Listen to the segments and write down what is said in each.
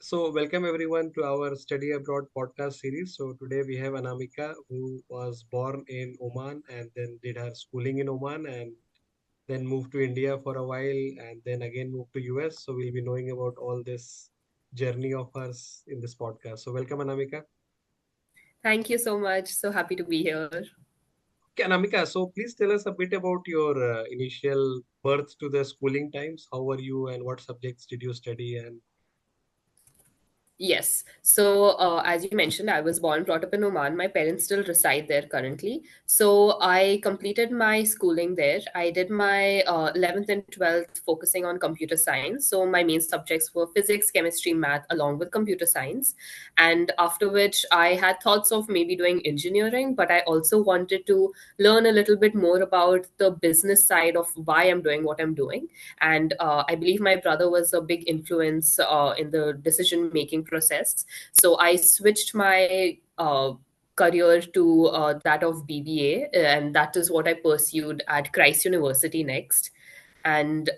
So, welcome everyone to our Study Abroad podcast series. So, today we have Anamica, who was born in Oman and then did her schooling in Oman and then moved to India for a while and then again moved to US. So, we'll be knowing about all this journey of hers in this podcast. So, welcome, Anamika. Thank you so much. So happy to be here. Okay, Anamika, so please tell us a bit about your initial birth to the schooling times. How were you and what subjects did you study? And Yes. So, as you mentioned, I was born, brought up in Oman. My parents still reside there currently. So, I completed my schooling there. I did my 11th and 12th focusing on computer science. So, my main subjects were physics, chemistry, math, along with computer science. And after which, I had thoughts of maybe doing engineering, but I also wanted to learn a little bit more about the business side of why I'm doing what I'm doing. And I believe my brother was a big influence in the decision making process. So I switched my career to that of BBA, and that is what I pursued at Christ University next. And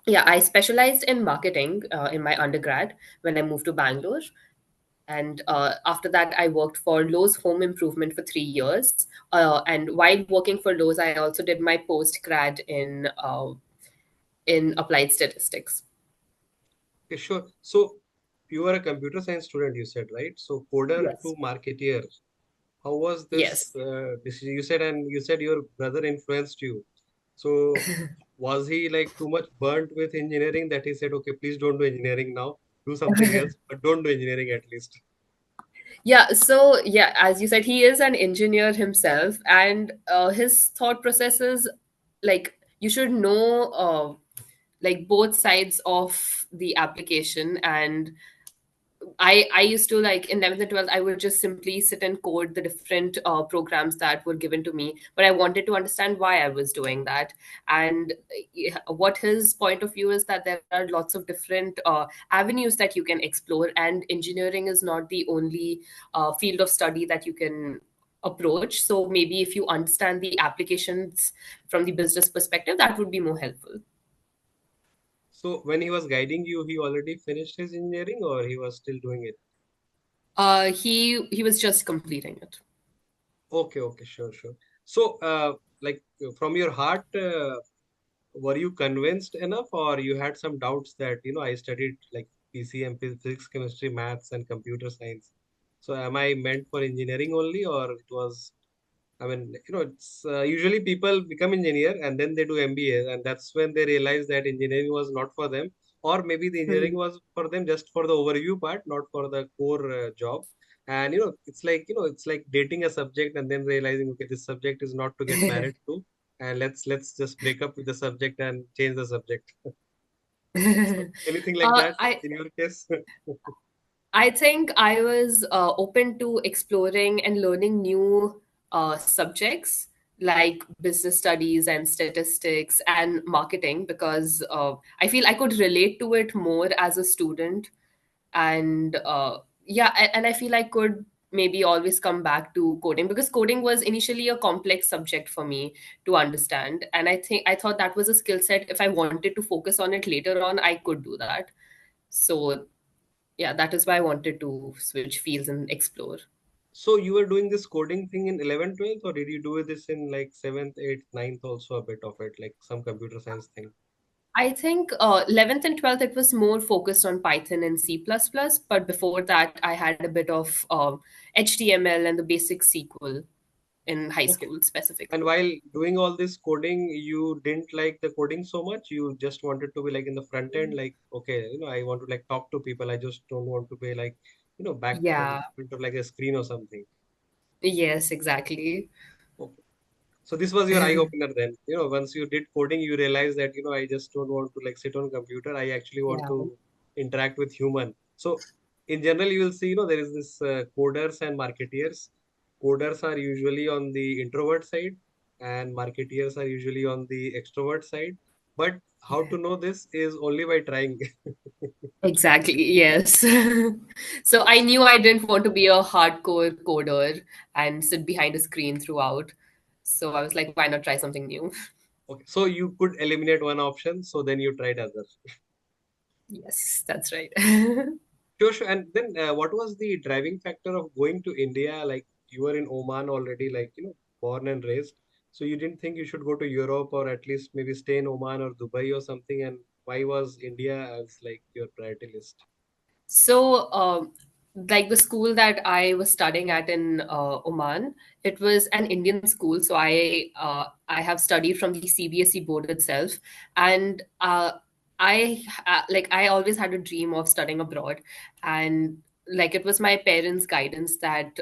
yeah, I specialized in marketing in my undergrad when I moved to Bangalore. And after that, I worked for Lowe's Home Improvement for 3 years. And while working for Lowe's, I also did my post grad in applied statistics. okay, sure. So, you are a computer science student, you said, right? So, coder to Yes. marketeer. How was this Yes. decision? You said, and you said your brother influenced you. So, was he like too much burnt with engineering that he said, okay, please don't do engineering now, do something else, but don't do engineering at least? Yeah, so yeah, as you said, he is an engineer himself, and his thought process is like you should know like both sides of the application. And I used to like in 11th and 12th, I would just simply sit and code the different programs that were given to me. But I wanted to understand why I was doing that. And yeah, what his point of view is that there are lots of different avenues that you can explore, and engineering is not the only field of study that you can approach. So maybe if you understand the applications from the business perspective, that would be more helpful. So, when he was guiding you, he already finished his engineering or he was still doing it? He was just completing it. Okay, okay, sure, sure. So, like from your heart, were you convinced enough or you had some doubts that, I studied like PCM, physics, chemistry, maths, and computer science. So, am I meant for engineering only or it was, I mean, it's usually people become engineer and then they do MBA and that's when they realize that engineering was not for them, or maybe the engineering Hmm. was for them just for the overview part, not for the core job. And it's like dating a subject and then realizing, okay, this subject is not to get married to, and let's just break up with the subject and change the subject. So anything like uh, that I in your case? I think I was open to exploring and learning new subjects like business studies and statistics and marketing, because I feel I could relate to it more as a student. And yeah, and I feel I could maybe always come back to coding, because coding was initially a complex subject for me to understand. And I thought that was a skill set. If I wanted to focus on it later on, I could do that. So yeah, that is why I wanted to switch fields and explore. So you were doing this coding thing in 11th, 12th, or did you do this in like 7th, 8th, ninth also a bit of it, like some computer science thing? I think 11th and 12th, it was more focused on Python and C++, but before that, I had a bit of HTML and the basic SQL in high Okay. school And specifically. while doing all this coding, you didn't like the coding so much. You just wanted to be like in the front end, like, okay, I want to like talk to people. I just don't want to be like, back in Yeah, front of like a screen or something. yes, exactly. Okay. So this was your eye opener then. Once you did coding, you realize that, I just don't want to like sit on a computer. I actually want Yeah. to interact with human. So in general, you will see, there is this coders and marketeers. Coders are usually on the introvert side and marketeers are usually on the extrovert side. But how to know this is only by trying. Exactly, yes. So I knew I didn't want to be a hardcore coder and sit behind a screen throughout. So I was like, why not try something new? Okay. So you could eliminate one option. So then you tried other. Yes, that's right. Sure, sure. And then what was the driving factor of going to India? Like you were in Oman already, like, born and raised. So you didn't think you should go to Europe or at least maybe stay in Oman or Dubai or something. And why was India as like your priority list? So, like the school that I was studying at in Oman, it was an Indian school. So I have studied from the CBSE board itself, and I always had a dream of studying abroad, and like it was my parents' guidance that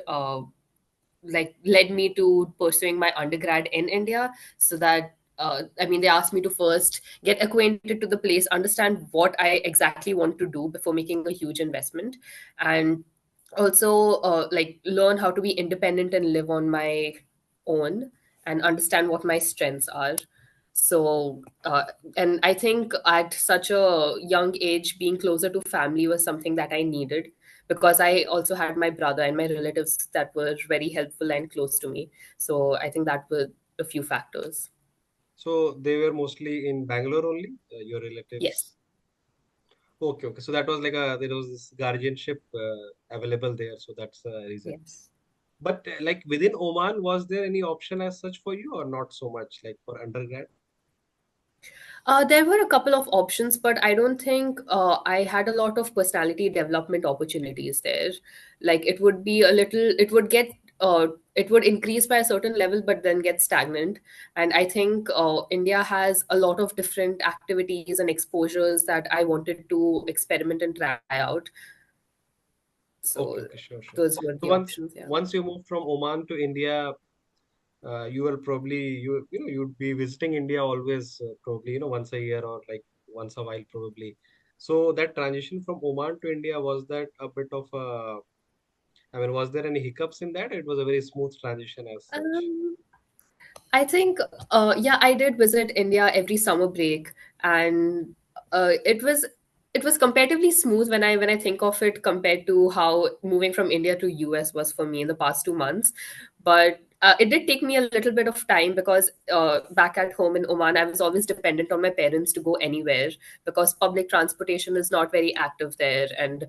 like led me to pursuing my undergrad in India, so that I mean, they asked me to first get acquainted to the place, understand what I exactly want to do before making a huge investment, and also like learn how to be independent and live on my own and understand what my strengths are. So, and I think at such a young age, being closer to family was something that I needed because I also had my brother and my relatives that were very helpful and close to me. So I think that were a few factors. So they were mostly in Bangalore only, your Yes. relatives. Okay, okay. So that was like there was this guardianship available there. So that's the reason. Yes. But like within Oman, was there any option as such for you or not so much like for undergrad? There were a couple of options, but I don't think I had a lot of personality development opportunities there. Like it would get, it would increase by a certain level, but then get stagnant. And I think India has a lot of different activities and exposures that I wanted to experiment and try out. Okay, So okay, sure, sure. those were So the options, yeah. once you moved from Oman to India, you will probably you'd be visiting India always probably once a year or like once a while probably. So that transition from Oman to India, was that a bit of a, I mean, was there any hiccups in that? It was a very smooth transition as such. Um, I think, yeah, I did visit India every summer break, and it was comparatively smooth when I think of it compared to how moving from India to US was for me in the past 2 months. But it did take me a little bit of time because back at home in Oman, I was always dependent on my parents to go anywhere because public transportation is not very active there, and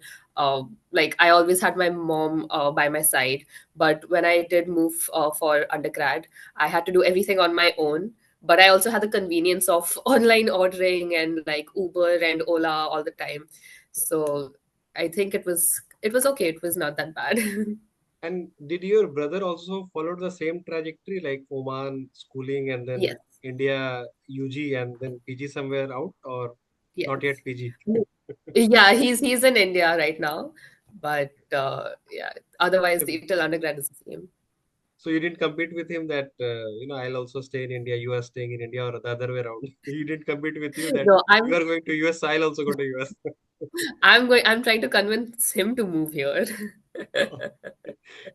like I always had my mom by my side. But when I did move for undergrad, I had to do everything on my own. But I also had the convenience of online ordering and like Uber and Ola all the time. So I think it was okay. It was not that bad. And did your brother also follow the same trajectory like Oman schooling and then Yes, India UG and then PG somewhere out or not yet yes. PG? Yeah, he's in India right now. But yeah, otherwise the till undergrad is the same. So you didn't compete with him that I'll also stay in India, you are staying in India, or the other way around. He didn't compete with you that No, you are going to US, I'll also go to US. I'm trying to convince him to move here.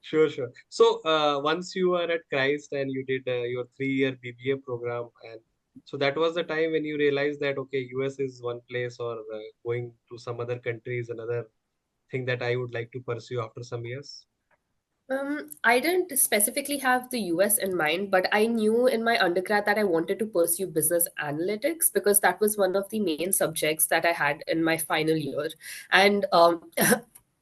Sure, sure. So once you were at Christ and you did your 3-year BBA program, and so that was the time when you realized that okay, US is one place, or going to some other country is another thing that I would like to pursue after some years. I didn't specifically have the US in mind, but I knew in my undergrad that I wanted to pursue business analytics because that was one of the main subjects that I had in my final year. And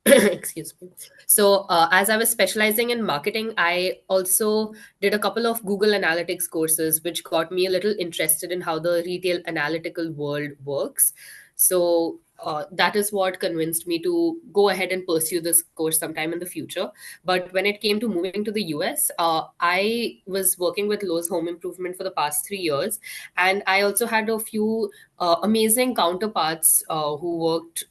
excuse me. So, as I was specializing in marketing, I also did a couple of Google Analytics courses, which got me a little interested in how the retail analytical world works. So, that is what convinced me to go ahead and pursue this course sometime in the future. But when it came to moving to the US, I was working with Lowe's Home Improvement for the past 3 years. And I also had a few amazing counterparts who worked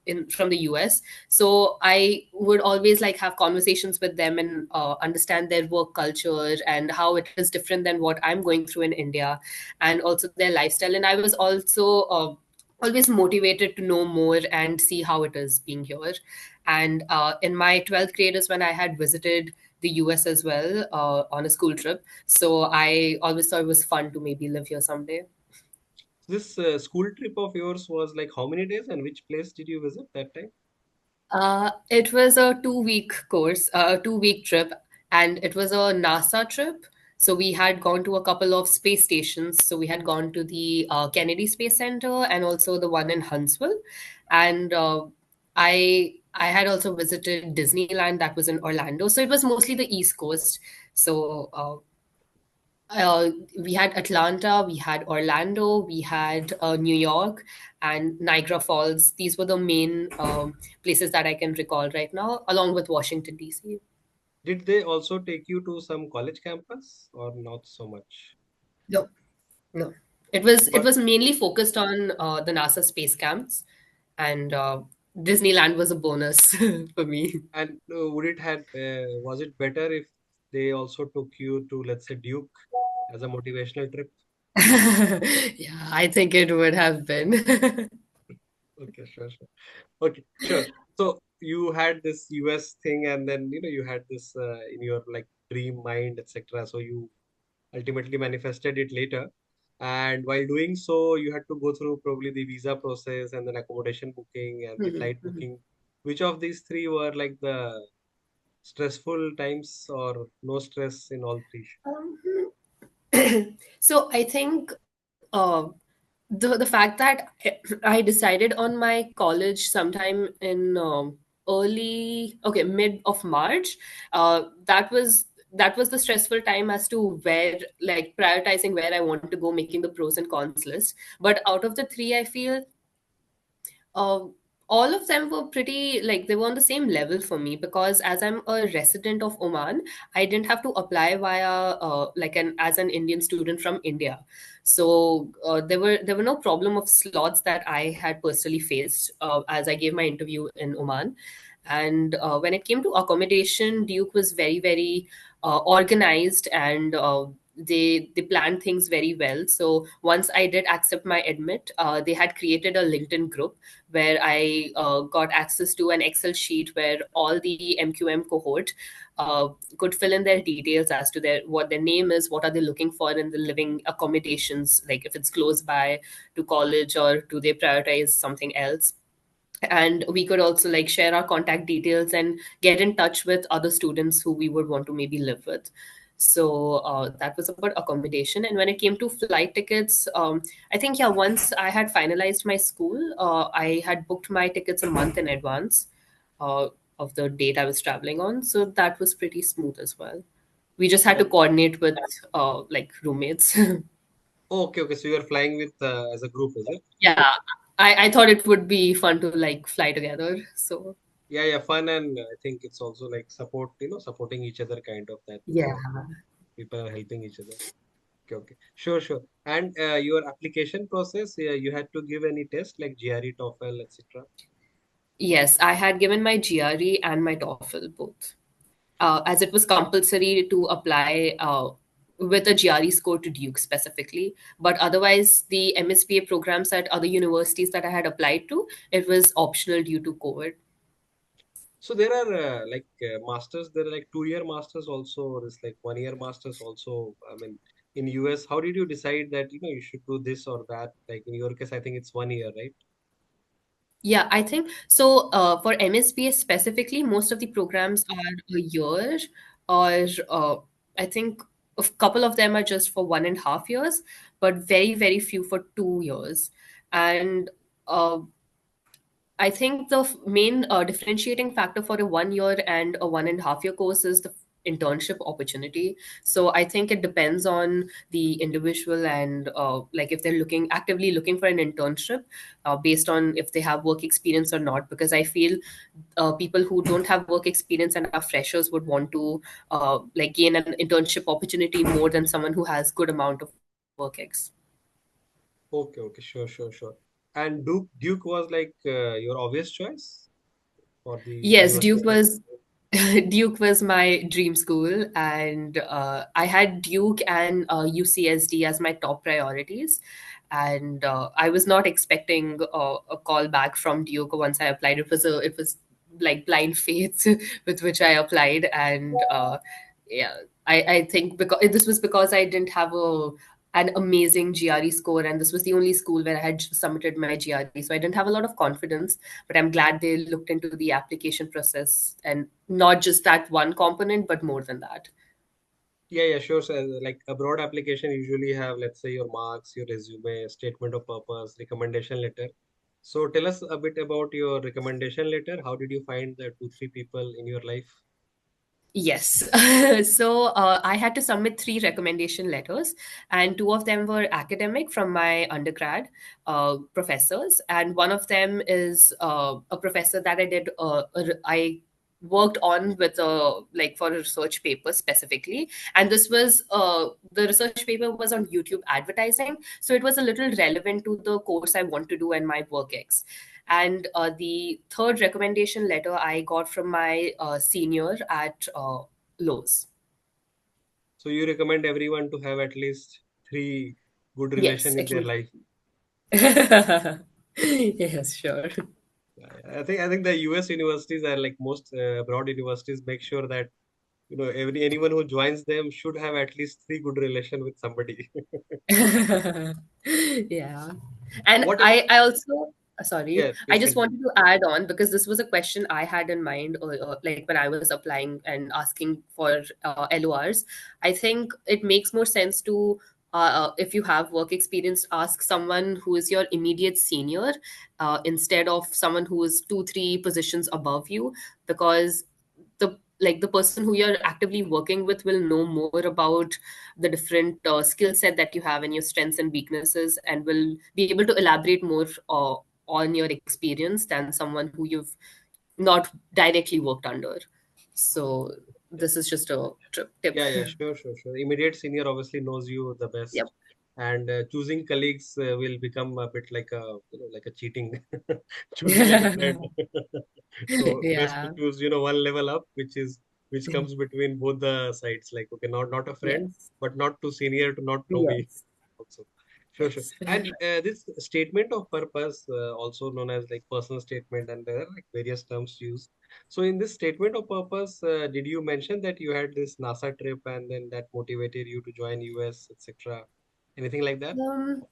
in from the US. So I would always like have conversations with them and understand their work culture and how it is different than what I'm going through in India, and also their lifestyle. And I was also always motivated to know more and see how it is being here. And in my 12th grade is when I had visited the US as well on a school trip. So I always thought it was fun to maybe live here someday. This school trip of yours was like how many days and which place did you visit that time? It was a 2 week course, a 2 week trip, and it was a NASA trip. So we had gone to a couple of space stations. So we had gone to the Kennedy Space Center and also the one in Huntsville. And I I had also visited Disneyland that was in Orlando. So it was mostly the East Coast. So we had Atlanta, we had Orlando, we had New York, and Niagara Falls. These were the main places that I can recall right now, along with Washington, D.C. Did they also take you to some college campus or not so much? No, no. It But was mainly focused on the NASA space camps, and Disneyland was a bonus for me. and would it had was it better if they also took you to, let's say, Duke as a motivational trip? Yeah, I think it would have been. Okay, sure, sure. Okay, sure. So you had this US thing, and then you had this in your like dream mind, etc. So you ultimately manifested it later. And while doing so, you had to go through probably the visa process and then accommodation booking and the Mhm, flight mhm. booking. Which of these three were like the stressful times or no stress in all three? Um, so I think the fact that I decided on my college sometime in early okay mid of March, that was the stressful time as to where like prioritizing where I want to go, making the pros and cons list. But out of the three, I feel uh, all of them were pretty like they were on the same level for me because as I'm a resident of Oman, I didn't have to apply via like an as an Indian student from India. So there were no problem of slots that I had personally faced as I gave my interview in Oman. And when it came to accommodation, Duke was very organized, and they planned things very well. So once I did accept my admit, they had created a LinkedIn group where I got access to an Excel sheet where all the MQM cohort could fill in their details as to their what their name is, what are they looking for in the living accommodations, like if it's close by to college or do they prioritize something else. And we could also like share our contact details and get in touch with other students who we would want to maybe live with. So that was about accommodation. And when it came to flight tickets, I think yeah, once I had finalized my school, I had booked my tickets a month in advance uh, of the date I was traveling on, so that was pretty smooth as well. We just had to Oh, coordinate with like roommates. okay, okay. So you are flying with as a group, is it? Yeah, I thought it would be fun to like fly together, so Yeah, yeah, fun, and I think it's also like support, supporting each other, kind of that yeah. people are helping each other. Okay, okay, sure, sure. And your application process, you had to give any test like GRE, TOEFL, etc. Yes, I had given my GRE and my TOEFL both, as it was compulsory to apply with a GRE score to Duke specifically. But otherwise, the MSBA programs at other universities that I had applied to, it was optional due to COVID. So there are like masters, there are like 2 year masters also, there's like 1 year masters also. I mean, in US, how did you decide that you should do this or that? Like in your case, I think it's 1 year, right? Yeah, I think so. For MSBA specifically, most of the programs are a year, or I think a couple of them are just for 1.5 years, but very few for 2 years. And uh, I think the main differentiating factor for a 1 year and a 1.5 year course is the internship opportunity. So I think it depends on the individual and like if they're looking actively looking for an internship based on if they have work experience or not. Because I feel people who don't have work experience and are freshers would want to like gain an internship opportunity more than someone who has good amount of work Okay, okay, sure, sure, sure. And Duke was like your obvious choice for the Yes, university Duke study. was Duke was my dream school, and I had Duke and UCSD as my top priorities. And I was not expecting a call back from Duke once I applied. It was like blind faith with which I applied, and yeah, I think because this was because I didn't have a an amazing GRE score, and this was the only school where I had submitted my GRE, so I didn't have a lot of confidence. But I'm glad they looked into the application process and not just that one component, but more than that. Yeah, yeah, sure. So, like a broad application usually have, let's say, your marks, your resume, statement of purpose, recommendation letter. So tell us a bit about your recommendation letter. How did you find the two, three people in your life? Yes. So I had to submit three recommendation letters, and two of them were academic from my undergrad professors, and one of them is a professor that I worked on with like for a research paper specifically, and this was the research paper was on YouTube advertising, so it was a little relevant to the course I want to do and my work ex. And the third recommendation letter I got from my senior at Lowe's. So you recommend everyone to have at least three good Yes, relation in at their least. life. Yes, sure. I think the US universities are like most abroad universities make sure that anyone who joins them should have at least three good relation with somebody. Yeah. And What? I also, sorry, Yeah, I please just continue. wanted to add on because this was a question I had in mind, like when I was applying and asking for LORs. I think it makes more sense to, if you have work experience, ask someone who is your immediate senior instead of someone who is two, three positions above you, because the person who you're actively working with will know more about the different skill set that you have and your strengths and weaknesses, and will be able to elaborate more on your experience than someone who you've not directly worked under. So this is just a tip. Yeah, yeah, sure, sure, sure. Immediate senior obviously knows you the Yep. best, and choosing colleagues will become a bit like a like a cheating, choosing like a friend. So best to Yeah. choose one level up, which comes between both the sides. Like okay, not a friend, Yes. but not too senior to not know me. Yes. Also, sure, sure. Yes. And this statement of purpose, also known as like personal statement, and there are like various terms used. So in this statement of purpose, did you mention that you had this NASA trip and then that motivated you to join US, etc.? Anything like that? Um,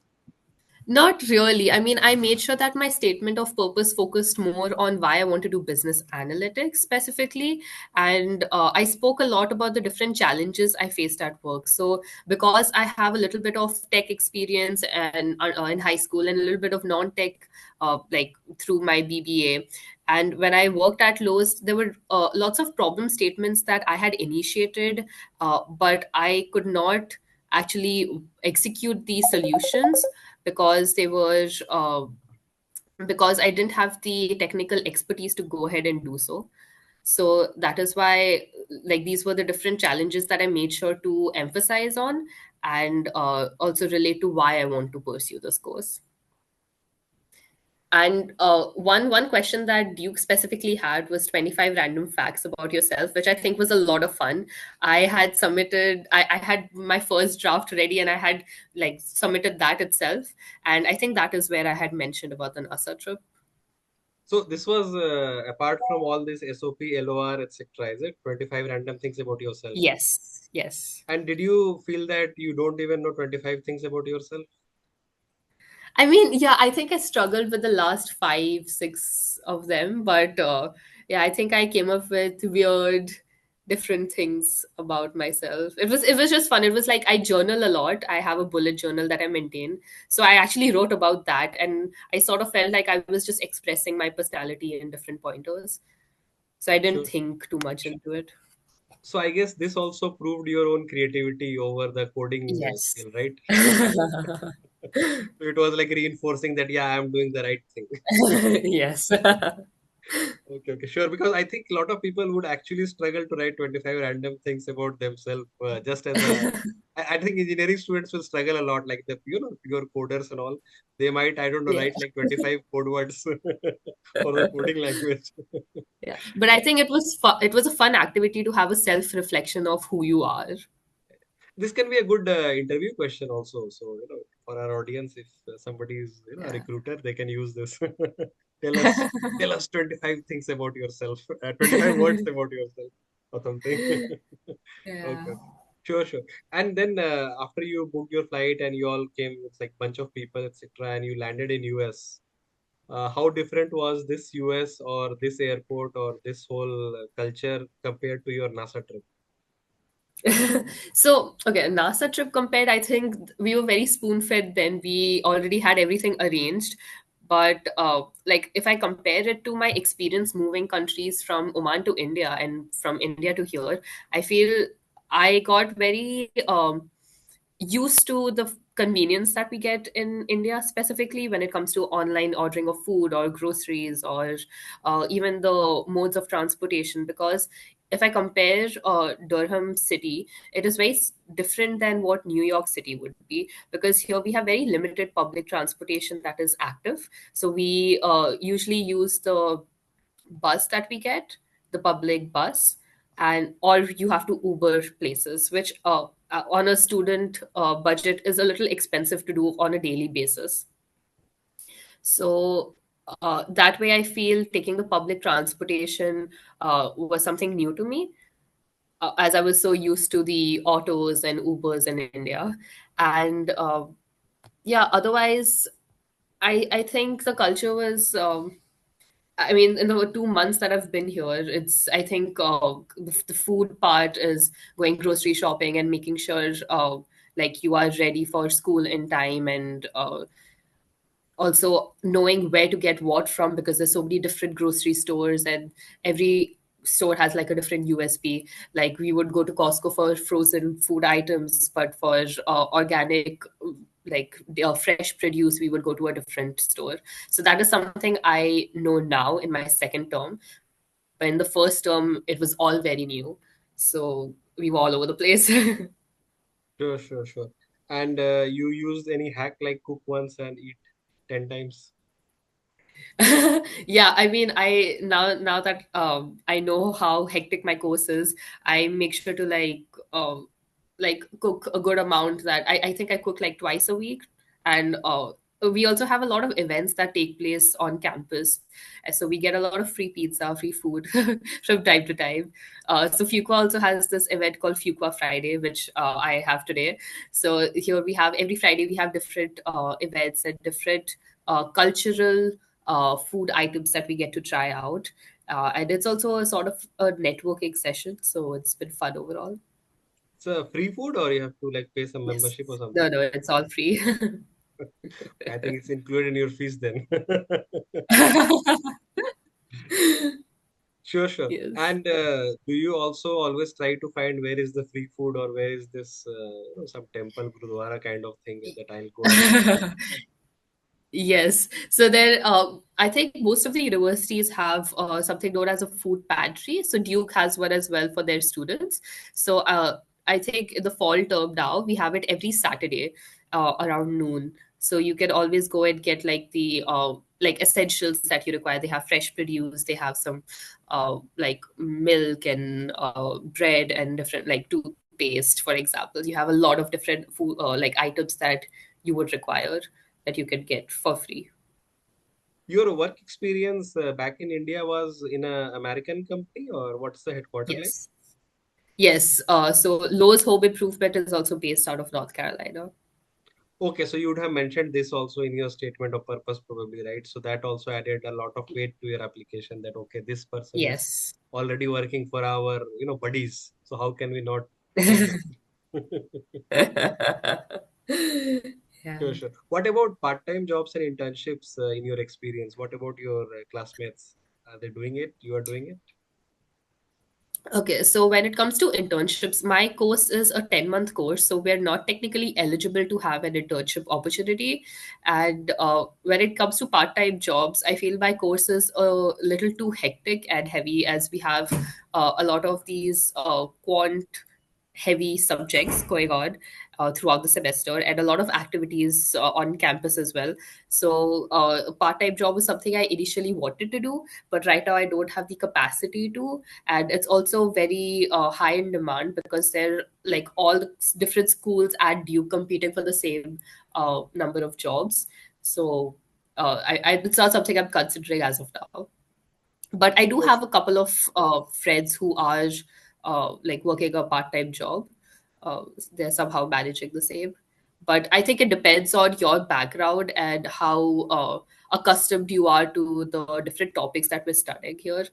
Not really. I mean, I made sure that my statement of purpose focused more on why I want to do business analytics specifically. And I spoke a lot about the different challenges I faced at work. So, because I have a little bit of tech experience and in high school and a little bit of non-tech, like through my BBA. And when I worked at Lowe's, there were lots of problem statements that I had initiated, but I could not actually execute these solutions because they were because I didn't have the technical expertise to go ahead and do so. So that is why, like, these were the different challenges that I made sure to emphasize on, and also relate to why I want to pursue this course. And one question that Duke specifically had was 25 random facts about yourself, which I think was a lot of fun. I had my first draft ready, and I had like submitted that itself. And I think that is where I had mentioned about the NASA trip. So this was apart from all this SOP, LOR, etc. Is it 25 random things about yourself? Yes, yes. And did you feel that you don't even know 25 things about yourself? I mean, yeah, I think I struggled with the last five, six of them, but yeah, I think I came up with weird, different things about myself. It was just fun. It was like I journal a lot. I have a bullet journal that I maintain, so I actually wrote about that, and I sort of felt like I was just expressing my personality in different pointers. So I didn't Sure. think too much into it. So I guess this also proved your own creativity over the coding Yes. skill, right? So it was like reinforcing that, yeah, I'm doing the right thing. Yes. Okay, okay, sure. Because I think a lot of people would actually struggle to write 25 random things about themselves, just as a. I think engineering students will struggle a lot, like the pure coders and all. They might, I don't know, Yeah. write like 25 code words for the coding language. Yeah, but I think it was a fun activity to have a self reflection of who you are. This can be a good interview question also. So for our audience, if somebody is a Yeah. recruiter, they can use this. tell us tell us 25 things about yourself, 25 words about yourself or something. Yeah. Okay, okay. Sure, sure. And then after you booked your flight and you all came with like bunch of people, etc., and you landed in US, how different was this US or this airport or this whole culture compared to your NASA trip? So, okay, NASA trip compared, I think we were very spoon fed then. We already had everything arranged. But like if I compare it to my experience moving countries from Oman to India and from India to here, I feel I got very used to the convenience that we get in India, specifically when it comes to online ordering of food or groceries, or even the modes of transportation. Because if I compare Durham city, it is very different than what New York City would be, because here we have very limited public transportation that is active. So we usually use the bus that we get, the public bus, and or you have to Uber places, which on a student budget is a little expensive to do on a daily basis. So that way, I feel taking the public transportation was something new to me, as I was so used to the autos and Ubers in India. And yeah, otherwise, I think the culture was. I mean, in the 2 months that I've been here, I think the food part is going grocery shopping and making sure like you are ready for school in time, and also knowing where to get what from, because there's so many different grocery stores and every store has like a different USP. Like we would go to Costco for frozen food items, but for organic, like fresh produce, we would go to a different store. So that is something I know now in my second term. But in the first term, it was all very new. So we were all over the place. Sure, sure, sure. And you used any hack like cook once and eat 10 times? Yeah, I mean, I now that I know how hectic my course is, I make sure to like cook a good amount. That I think I cook like twice a week. And we also have a lot of events that take place on campus. So we get a lot of free pizza, free food from time to time. So Fuqua also has this event called Fuqua Friday, which I have today. So here we have every Friday we have different events and different cultural food items that we get to try out. And it's also a sort of a networking session, so it's been fun overall. It's a free food or you have to like pay some Yes. membership or No, something? no, it's all free. I think it's included in your fees then. Sure, sure. Yes. And do you also always try to find where is the free food or where is this some temple gurudwara kind of thing that I'll go and eat? Yes. So there, I think most of the universities have something known as a food pantry. So Duke has one as well for their students. So I think in the fall term now, we have it every Saturday around noon. So you can always go and get like the like essentials that you require. They have fresh produce. They have some like milk and bread and different like toothpaste, for example. You have a lot of different food like items that you would require that you can get for free. Your work experience back in India was in a American company or what's the headquarter like? Yes. Yes. So Lowe's Home Improvement is also based out of North Carolina. Okay, so you would have mentioned this also in your statement of purpose, probably, right? So that also added a lot of weight to your application that, okay, this person is Yes. already working for our, buddies. So how can we not take them? Yeah. Sure, sure. What about part-time jobs and internships in your experience? What about your classmates? Are they doing it? You are doing it? Okay, so when it comes to internships, my course is a 10-month course, so we're not technically eligible to have an internship opportunity. And when it comes to part-time jobs, I feel my course is a little too hectic and heavy, as we have a lot of these quant heavy subjects going on throughout the semester, and a lot of activities on campus as well. So a part-time job was something I initially wanted to do, but right now I don't have the capacity to. And it's also very high in demand, because they're like all the different schools at Duke competing for the same number of jobs. So it's not something I'm considering as of now. But I do Sure, have sure. a couple of friends who are like working a part-time job. They're somehow managing the same. But I think it depends on your background and how accustomed you are to the different topics that we're studying here.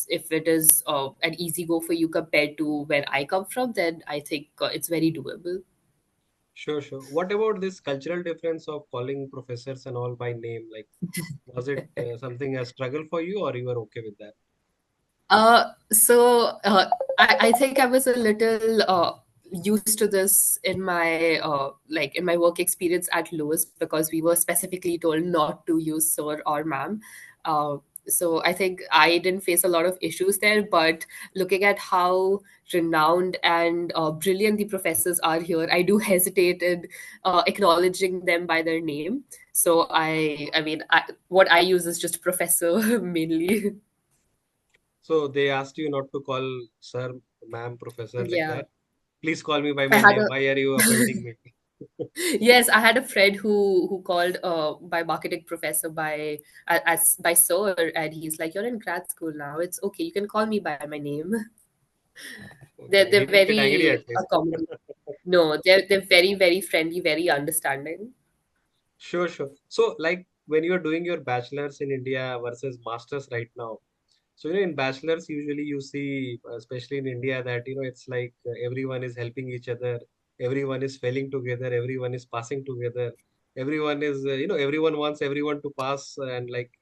If it is an easy go for you compared to where I come from, then I think it's very doable. Sure, sure. What about this cultural difference of calling professors and all by name? Like, was it something a struggle for you, or you were okay with that? So I think I was a little used to this in my like in my work experience at Lowe's because we were specifically told not to use sir or ma'am. Uh, so I think I didn't face a lot of issues there, but looking at how renowned and brilliant the professors are here, I do hesitate in acknowledging them by their name. So what I use is just professor mainly. So they asked you not to call sir, ma'am, professor like Yeah. that. Please call me by I my had name. Why are you a offending me? yes, I had a friend who called by marketing professor as by sir, and he's like, "You're in grad school now. It's okay. You can call me by my name." Okay, They're he didn't get angry very at least. accommodating. No, they're very friendly, very understanding. Sure, sure. So, like when you're doing your bachelor's in India versus master's right now, so in bachelor's usually you see, especially in India, that it's like everyone is helping each other, everyone is failing together, everyone is passing together, everyone is everyone wants everyone to pass and like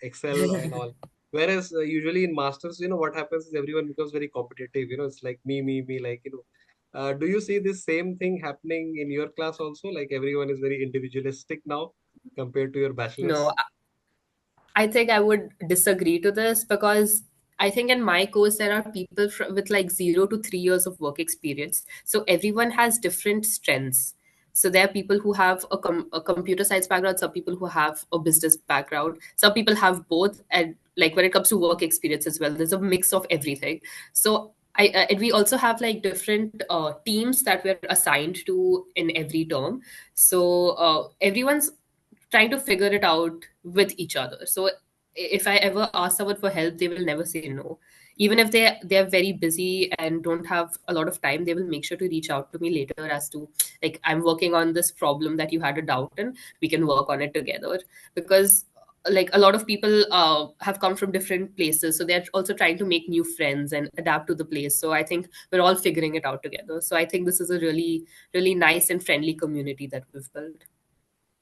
excel and all. Whereas usually in masters, what happens is everyone becomes very competitive. It's like me, like do you see this same thing happening in your class also? Like everyone is very individualistic now compared to your No, bachelor's. I think I would disagree to this because I think in my course there are people with like 0 to 3 years of work experience. So everyone has different strengths. So there are people who have a computer science background, some people who have a business background, some people have both. And like when it comes to work experience as well, there's a mix of everything. So and we also have like different teams that we're assigned to in every term. So everyone's trying to figure it out with each other. So if I ever ask someone for help, they will never say no. Even if they're very busy and don't have a lot of time, they will make sure to reach out to me later as to like I'm working on this problem that you had a doubt in. We can work on it together because like a lot of people have come from different places, so they're also trying to make new friends and adapt to the place. So I think we're all figuring it out together. So I think this is a really nice and friendly community that we've built.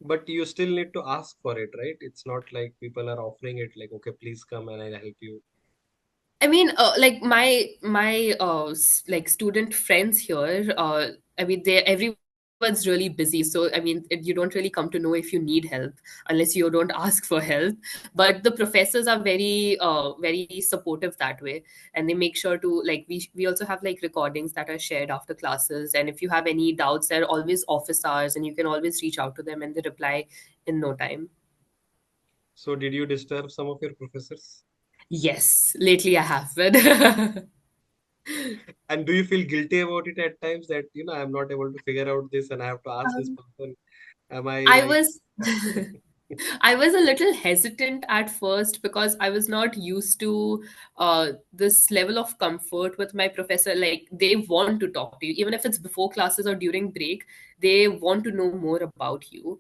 But you still need to ask for it, right? It's not like people are offering it like, okay, please come and I'll help you. I mean, like my like student friends here. I mean, they everyone's really busy, so I mean, you don't really come to know if you need help unless you don't ask for help. But the professors are very supportive that way, and they make sure to like we also have like recordings that are shared after classes, and if you have any doubts, there are always office hours, and you can always reach out to them, and they reply in no time. So did you disturb some of your professors? Yes, lately I have been. And do you feel guilty about it at times that, I'm not able to figure out this and I have to ask this person? Am I I like, was I was a little hesitant at first because I was not used to this level of comfort with my professor. Like they want to talk to you, even if it's before classes or during break. They want to know more about you.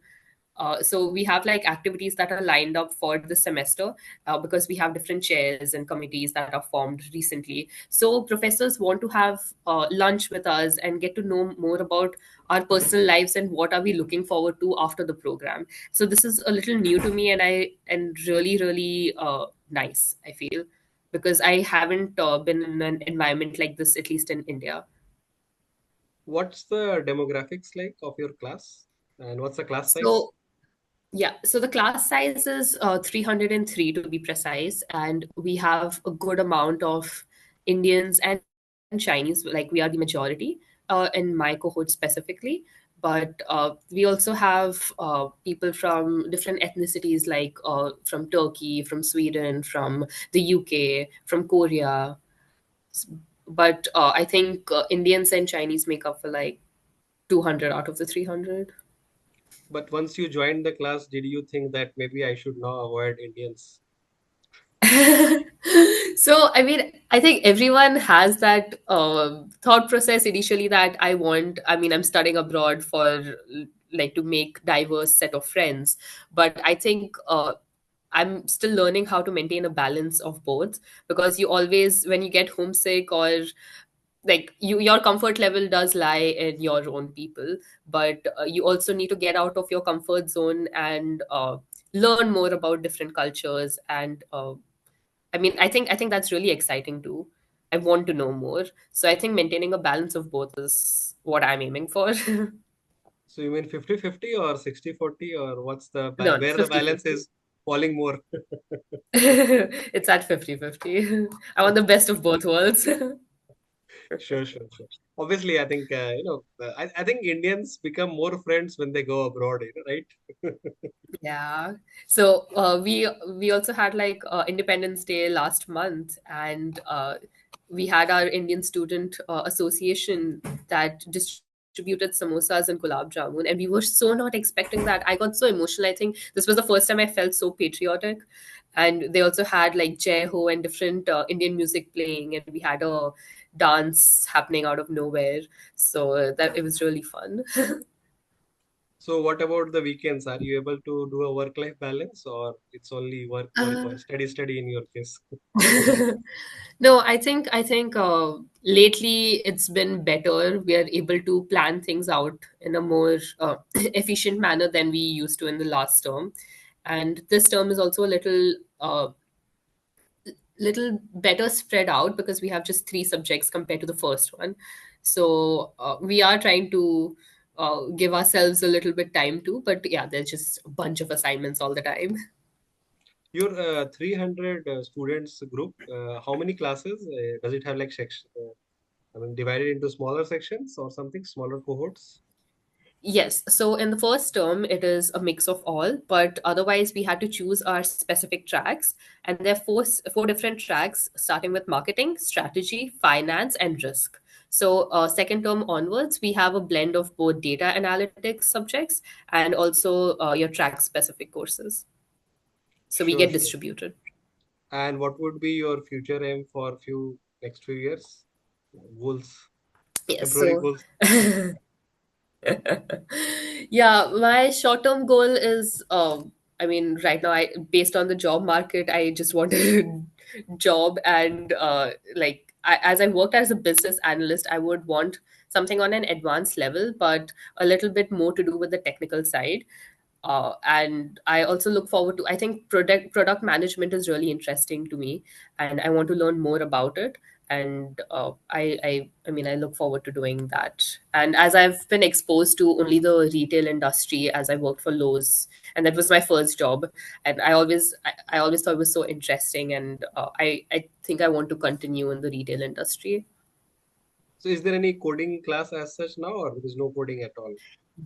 So we have like activities that are lined up for the semester because we have different chairs and committees that are formed recently. So professors want to have lunch with us and get to know more about our personal lives and what are we looking forward to after the program. So this is a little new to me, and really nice, I feel, because I haven't been in an environment like this, at least in India. what's the demographics like of your class? And what's the class size? So yeah, so the class size is 303 to be precise, and we have a good amount of Indians and Chinese, like we are the majority in my cohort specifically. But we also have people from different ethnicities, like from Turkey, from Sweden, from the UK, from Korea. But I think Indians and Chinese make up for like 200 out of the 300. But once you joined the class, did you think that maybe I should now avoid Indians? So, I mean, I think everyone has that thought process initially that I mean, I'm studying abroad for like to make diverse set of friends. But I think I'm still learning how to maintain a balance of both because you always, when you get homesick or like your comfort level does lie in your own people, but you also need to get out of your comfort zone and learn more about different cultures. And I think that's really exciting too. I want to know more, so I think maintaining a balance of both is what I'm aiming for. So you mean 50-50 or 60-40, or what's the No, no, where the 50 balance 50. is falling more? It's at 50-50. I want the best of both worlds. Sure, sure, sure. Obviously, I think I think Indians become more friends when they go abroad, right? Yeah. So we also had like Independence Day last month, and we had our Indian Student Association that distributed samosas and gulab jamun, and we were so not expecting that. I got so emotional. I think this was the first time I felt so patriotic. And they also had like Jai Ho and different Indian music playing, and we had a dance happening out of nowhere. So that it was really fun. So what about the weekends? Are you able to do a work-life balance, or it's only work, work, or study, study in your case? No, I think lately it's been better. We are able to plan things out in a more efficient manner than we used to in the last term, and this term is also a little better spread out because we have just three subjects compared to the first one. So we are trying to give ourselves a little bit time too, but yeah, there's just a bunch of assignments all the time. Your 300 students group, how many classes? Does it have like section? I mean, divided into smaller sections or something, smaller cohorts? Yes. So in the first term, it is a mix of all, but otherwise we had to choose our specific tracks. And there are four different tracks, starting with marketing, strategy, finance, and risk. So second term onwards, we have a blend of both data analytics subjects and also your track specific courses. So we Sure, get sure. distributed. And what would be your future aim for next few years? Goals, Yes. temporary So goals. yeah, my short-term goal is, I mean, right now, based on the job market, I just want a job, and as I worked as a business analyst, I would want something on an advanced level, but a little bit more to do with the technical side. And I also look forward to. I think product management is really interesting to me, and I want to learn more about it. And I mean, I look forward to doing that. And as I've been exposed to only the retail industry, as I worked for Lowe's, and that was my first job, and I always thought it was so interesting, and I think I want to continue in the retail industry. So is there any coding class as such now, or there is no coding at all?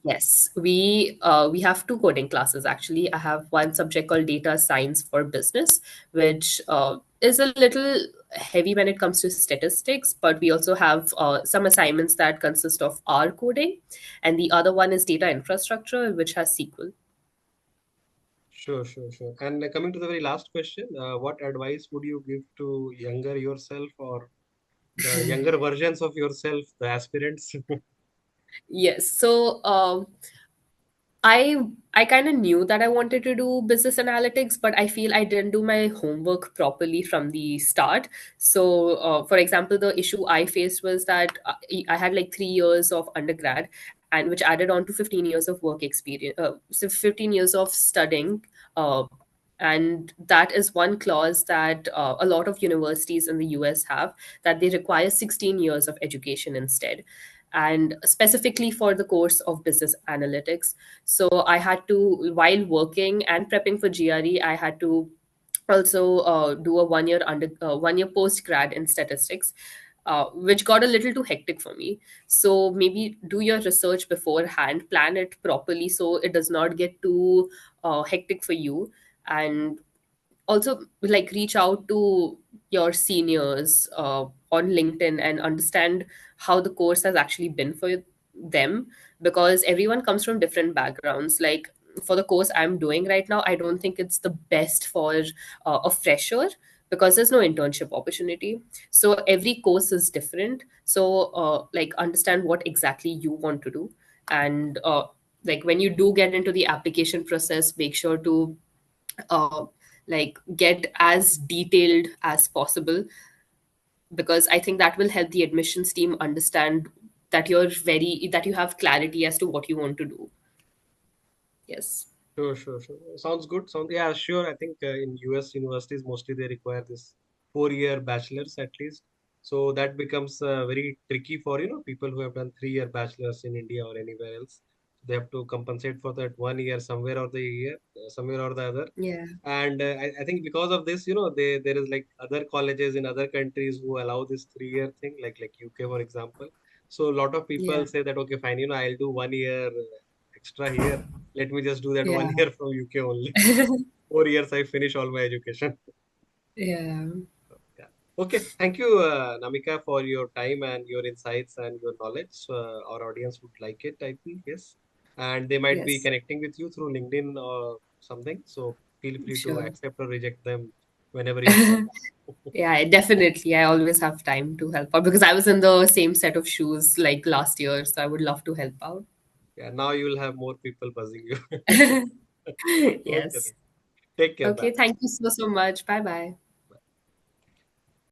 Yes, we have two coding classes actually. I have one subject called data science for business, which is a little heavy when it comes to statistics, but we also have some assignments that consist of R coding, and the other one is data infrastructure, which has SQL. Sure, sure, sure. And coming to the very last question, what advice would you give to younger yourself or the younger versions of yourself, the aspirants? Yes, so I I kind of knew that I wanted to do business analytics, but I feel I didn't do my homework properly from the start. So, for example, the issue I faced was that I had like 3 years of undergrad, and which added on to 15 years of work experience, so 15 years of studying. Uh, and that is one clause that a lot of universities in the US have, that they require 16 years of education instead, and specifically for the course of business analytics. So I had to, while working and prepping for GRE, I had to also do a 1 year post grad in statistics, which got a little too hectic for me. So maybe do your research beforehand, plan it properly so it does not get too hectic for you, and also like reach out to your seniors on LinkedIn and understand how the course has actually been for them, because everyone comes from different backgrounds. Like for the course I'm doing right now, I don't think it's the best for a fresher, because there's no internship opportunity. So every course is different. So like understand what exactly you want to do, and like when you do get into the application process, make sure to uh, like get as detailed as possible, because I think that will help the admissions team understand that you have clarity as to what you want to do. Yes. Sure, sure, sure. Sounds good. Yeah, sure. I think in US universities mostly they require this 4 year bachelor's at least. So that becomes very tricky for people who have done 3 year bachelor's in India or anywhere else. They have to compensate for that 1 year somewhere or the year, somewhere or the other. Yeah. And I think because of this, there is like other colleges in other countries who allow this 3 year thing, like UK for example. So a lot of people Yeah. say that okay, fine, I'll do 1 year extra here. Let me just do that Yeah. 1 year from UK only. 4 years I finish all my education. Yeah. Yeah. Okay. Thank you, Namika, for your time and your insights and your knowledge. Our audience would like it, I think, yes. And they might be Yes. connecting with you through LinkedIn or something. So feel free to Sure. accept or reject them whenever you have time. Yeah, definitely. I always have time to help out because I was in the same set of shoes like last year, so I would love to help out. Yeah, now you'll have more people buzzing you. Okay, Yes. then. Take care. Okay, Bye. thank you so much. Bye bye.